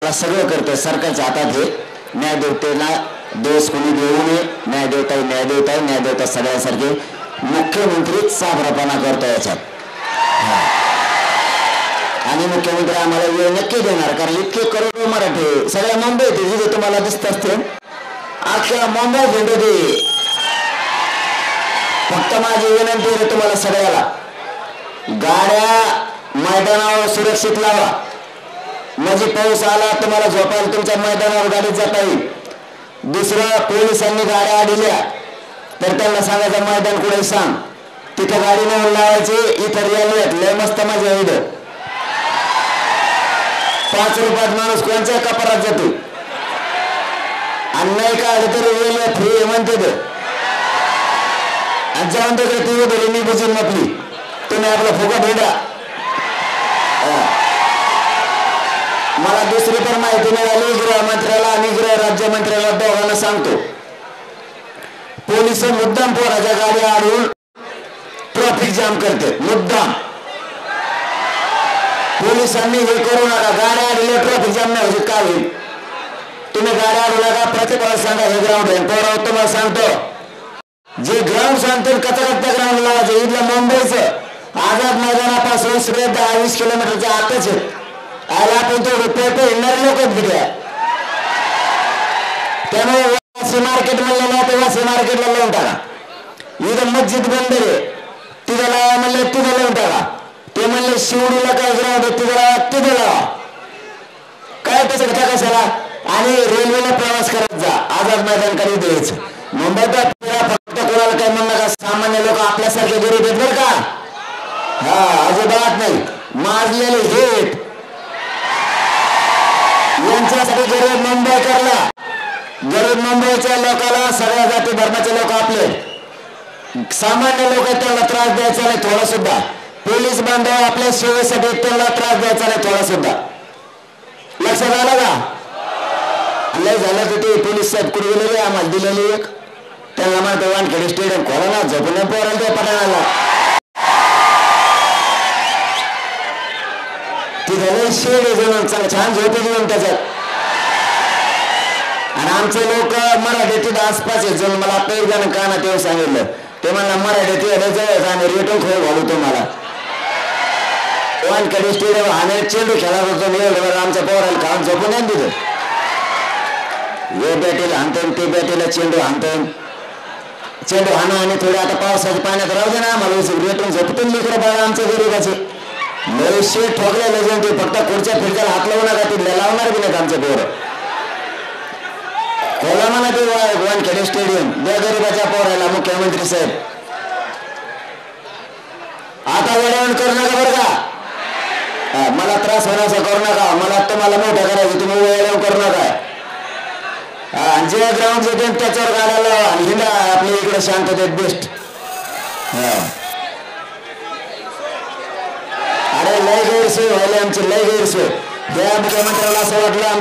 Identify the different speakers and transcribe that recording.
Speaker 1: सगळं करतं सरकारच्या हातात हे न्यायदेवतेला दोष कोणी देऊ नये न्यायदेवता सगळ्यासारखे मुख्यमंत्री साबरापणा करतो याच्यात आणि मुख्यमंत्री आम्हाला वेळ नक्की देणार कारण इतके करोडो मराठी सगळ्या मुंबईत जिथे तुम्हाला दिसत असते अख्ख्या मुंबई भेटते फक्त माझी विनंती आहे तुम्हाला सगळ्याला गाड्या मैदानावर सुरक्षित लावा म्हणजे पाऊस आला तुम्हाला झोपायला तुमच्या मैदानावर गाडीत जाता येईल दुसरं पोलिसांनी गाड्या अडवल्या तर त्यांना सांगायचं मैदान कुठे सांग तिथे गाडी नेऊन लावायची इथं रेल्वेत लय मस्त मजा येईल 5 रुपयात माणूस कोणत्या कपारात जातो आणि नाही का तर रेल्वे फ्री म्हणते ते आणि जाऊन तिकडे ती उभे मी बुजून म्हटली तुम्ही आपला फुकट भेटा मला दुसरी पण माहिती मिळाली गृहमंत्र्याला आणि गृह राज्यमंत्र्याला दोघांना सांगतो पोलिस मुद्दाम पोराच्या गाड्या अडवून ट्रॅफिक जाम करते मुद्दाम पोलिसांनी हे करू नका गाड्या अडवल्या ट्रॅफिक जाम नाही होईल का होईल तुम्ही गाड्या अडवू नका प्रतिभाला सांगा हे ग्राउंड आहे पोरा तुम्हाला सांगतो जे ग्राउंड सांगतो कचरा ग्राउंड लावायचं इथलं मुंबईचं आझाद मैदानापासून सगळे 10-20 किलोमीटरच्या आतच आहे आला पण तो रुपये येणारे लोक भेटल्या त्यामुळे वासी मार्केट म्हणलं तर वासी मार्केटला लावून टाका इथं मस्जिद बंद आहे तिथं लावा म्हणलं तिथं लावून टाका ते म्हणले शिवडीला काय ग्राउंड तिथं लावा काय तसं घटा कशाला आणि रेल्वेला प्रवास करत जा आझाद मैदानकडे द्यायचं मुंबईत फक्त कोणाला काय म्हणणं का सामान्य लोक आपल्यासारखे गरीब आहेत बरं का हा अजिबात नाही माजलेले हेट यांच्यासाठी गरीब मुंबईच्या लोकांना सगळ्या जाती धर्माचे लोक आपले सामान्य लोक त्यांना त्रास द्यायचा नाही थोडा सुद्धा पोलीस बांधव आपल्या सेवेसाठी त्यांना त्रास द्यायचा नाही थोडा सुद्धा लक्षात आलं का लय झालं तर ते पोलीस साहेब कुठे आम्हाला दिलेली एक त्यांना म्हणतो वानखेडे स्टेडियम खोला ना झोपून पोरायला त्या पठाणाला तिथे शेड जण छान झोपे घेऊन त्याच्यात आणि आमचे लोक मराठीतील आसपास आहेत जण मला आता एक जण काना तेव्हा सांगितलं ते म्हणला मराठीत आणि रेटून खेळ घालू तुम्हाला वानखेडे स्टेडियम आणि चेंडू खेळत होतो आमच्या पोराला काम झोपून नाही तिथं हे बॅटीला हाणतो ते बॅटीला चेंडू हाणतो चेंडू हाणं आणि थोडे आता पावसाच्या पाण्यात राहू दे ना आम्हाला रेटून झोपतून लेकरं बाळा आमच्या गरीबाचे लयशे ठोकले जाऊन ते फक्त खुर्च्या फिरच्याला हात लावू नका ते लावणार बी नाहीत आमचे पोरं खोला म्हणा ते वानखेडे स्टेडियम द्या गरीबाच्या पोरायला मुख्यमंत्री साहेब आता वेळेवर करू नका बरं का मला त्रास होण्याचा करू नका मला तुम्हाला मोठं करायचं तुम्ही वेळेवर करू नका जे ग्राउंड जे त्याच्यावर गाड्याला हिंडा आपल्या इकडे शांततेत बेस्ट अरे लय गैरसोय व्हायला आमची लय गैरसोय त्या मुख्यमंत्र्याला असं वाटलं